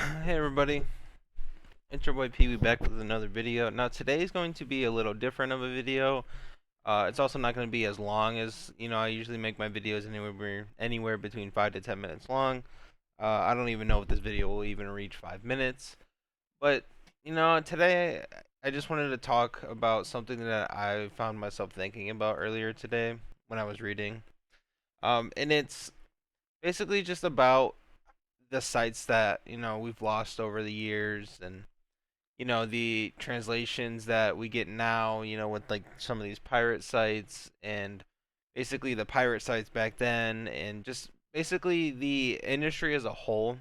Hey everybody, it's your boy Pee-wee back with another video. Now today's going to be a little different of a video. It's also not going to be as long as, I usually make my videos anywhere between 5 to 10 minutes long. I don't even know if this video will even reach 5 minutes. But, today I just wanted to talk about something that I found myself thinking about earlier today when I was reading. And it's basically just about the sites that, we've lost over the years, and the translations that we get now, with like some of these pirate sites, and basically the pirate sites back then, and just basically the industry as a whole.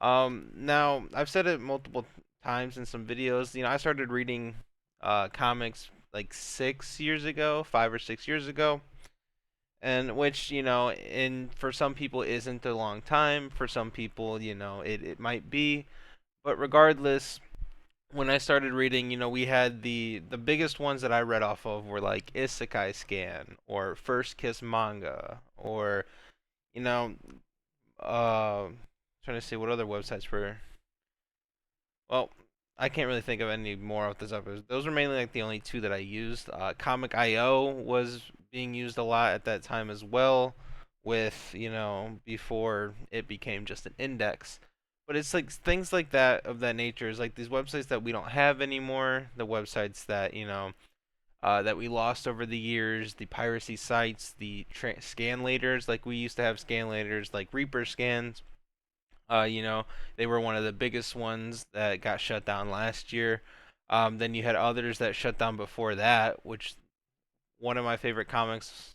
Now I've said it multiple times in some videos. I started reading comics like 6 years ago, 5 or 6 years ago, and which in for some people isn't a long time. For some people, it might be, but regardless, when I started reading, we had the biggest ones that I read off of were like Isekai Scan or First Kiss Manga, or you know, uh, trying to see what other websites were. Well, I can't really think of any more off the top. Those were mainly like the only two that I used. Comic.io was being used a lot at that time as well, with before it became just an index. But it's like things like that of that nature is like these websites that we don't have anymore. The websites that that we lost over the years, the piracy sites, the scanlators. Like we used to have scanlators like Reaper scans. They were one of the biggest ones that got shut down last year. Then you had others that shut down before that, which one of my favorite comics,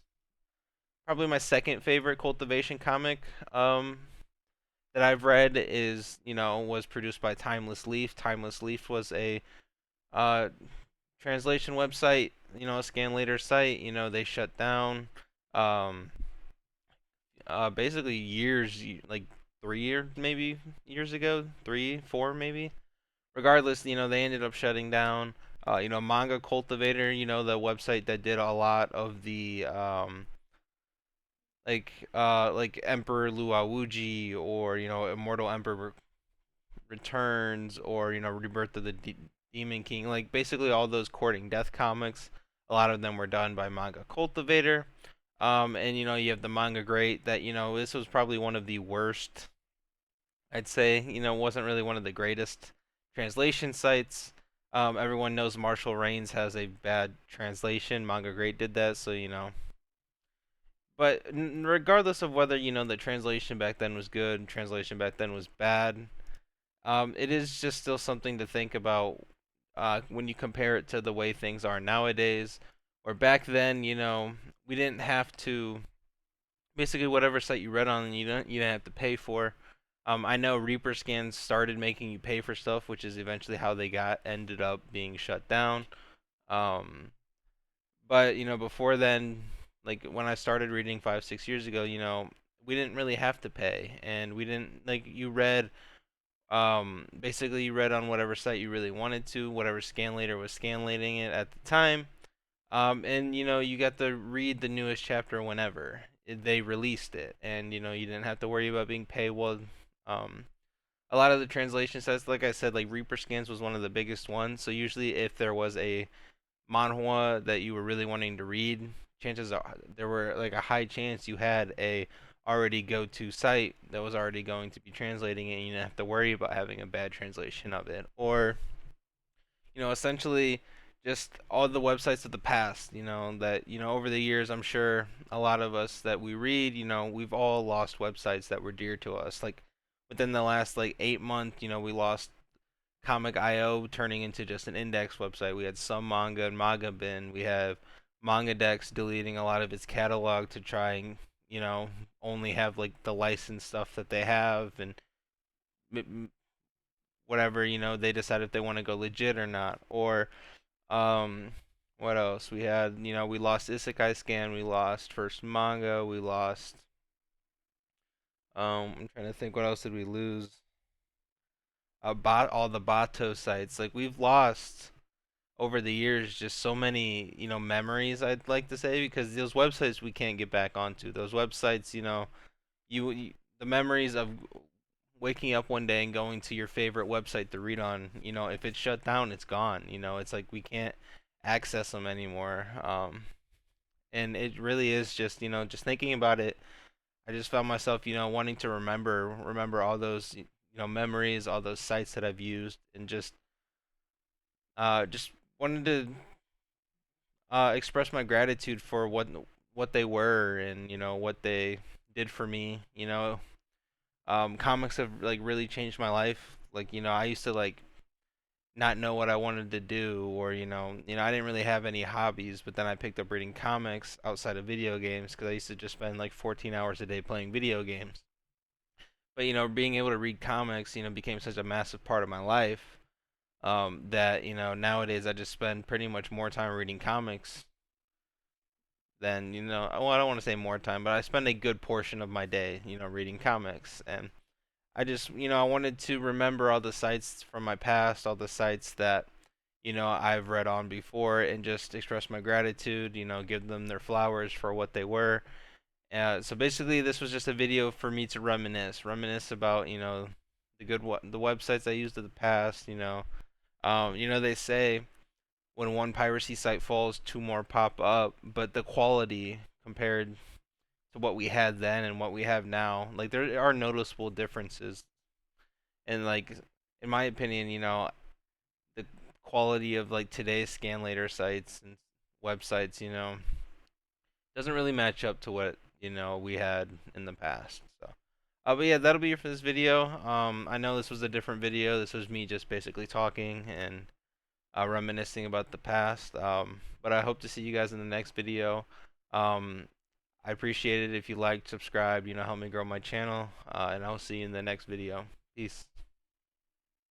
probably my second favorite cultivation comic, that I've read is, was produced by Timeless Leaf. Timeless Leaf was a uh, translation website, a Scanlator site. They shut down. Um, Basically years, like 3 years, maybe years ago, 3, 4 maybe. Regardless, they ended up shutting down. Manga Cultivator, the website that did a lot of the like Emperor Luawuji, or Immortal Emperor Returns, or Rebirth of the Demon King. Like basically all those courting death comics. A lot of them were done by Manga Cultivator. And you have the Manga Great that this was probably one of the worst. I'd say wasn't really one of the greatest translation sites. Everyone knows Marshall Rains has a bad translation. Manga Great did that, so But regardless of whether the translation back then was good, translation back then was bad, it is just still something to think about when you compare it to the way things are nowadays. Or back then, we didn't have to, basically whatever site you read on, you didn't have to pay for. I know Reaper scans started making you pay for stuff, which is eventually how they ended up being shut down. Um, but before then, like when I started reading 5, 6 years ago, we didn't really have to pay, and we didn't like you read. Basically, you read on whatever site you really wanted to, whatever scanlator was scanlating it at the time. And you got to read the newest chapter whenever they released it, and you didn't have to worry about being paywalled. Um, a lot of the translation sites, like I said, like Reaper Scans was one of the biggest ones. So usually, if there was a manhwa that you were really wanting to read, chances are there were like a high chance you had a already go-to site that was already going to be translating it, and you didn't have to worry about having a bad translation of it. Or essentially just all the websites of the past, that, over the years, I'm sure a lot of us that we read, we've all lost websites that were dear to us. Like within the last like 8 months, we lost Comic.io turning into just an index website. We had some manga and manga bin. We have MangaDex deleting a lot of its catalog to try and, only have like the licensed stuff that they have, and whatever, they decide if they want to go legit or not. Or um, what else? We had, we lost Isekai Scan, we lost First Manga, we lost. I'm trying to think, what else did we lose? All the Bato sites. Like we've lost over the years just so many, memories. I'd like to say, because those websites we can't get back onto. Those websites, the memories of waking up one day and going to your favorite website to read on. If it's shut down, it's gone. It's like we can't access them anymore. And it really is just, just thinking about it, I just found myself, wanting to remember all those, memories, all those sites that I've used, and just wanted to express my gratitude for what they were, and what they did for me. Comics have like really changed my life. Like, I used to like not know what I wanted to do, or I didn't really have any hobbies, but then I picked up reading comics outside of video games because I used to just spend like 14 hours a day playing video games. But being able to read comics, became such a massive part of my life, that nowadays I just spend pretty much more time reading comics than, well, I don't want to say more time, but I spend a good portion of my day, reading comics. And I wanted to remember all the sites from my past, all the sites that I've read on before, and just express my gratitude, give them their flowers for what they were. So basically, this was just a video for me to reminisce about, the websites I used in the past. They say when one piracy site falls, two more pop up, but the quality compared to what we had then and what we have now, like there are noticeable differences. And like, in my opinion, the quality of like today's Scanlator sites and websites, doesn't really match up to what we had in the past. So, but yeah, that'll be it for this video. I know this was a different video. This was me just basically talking and reminiscing about the past. But I hope to see you guys in the next video. Um, I appreciate it if you like, subscribe, help me grow my channel. And I'll see you in the next video. Peace.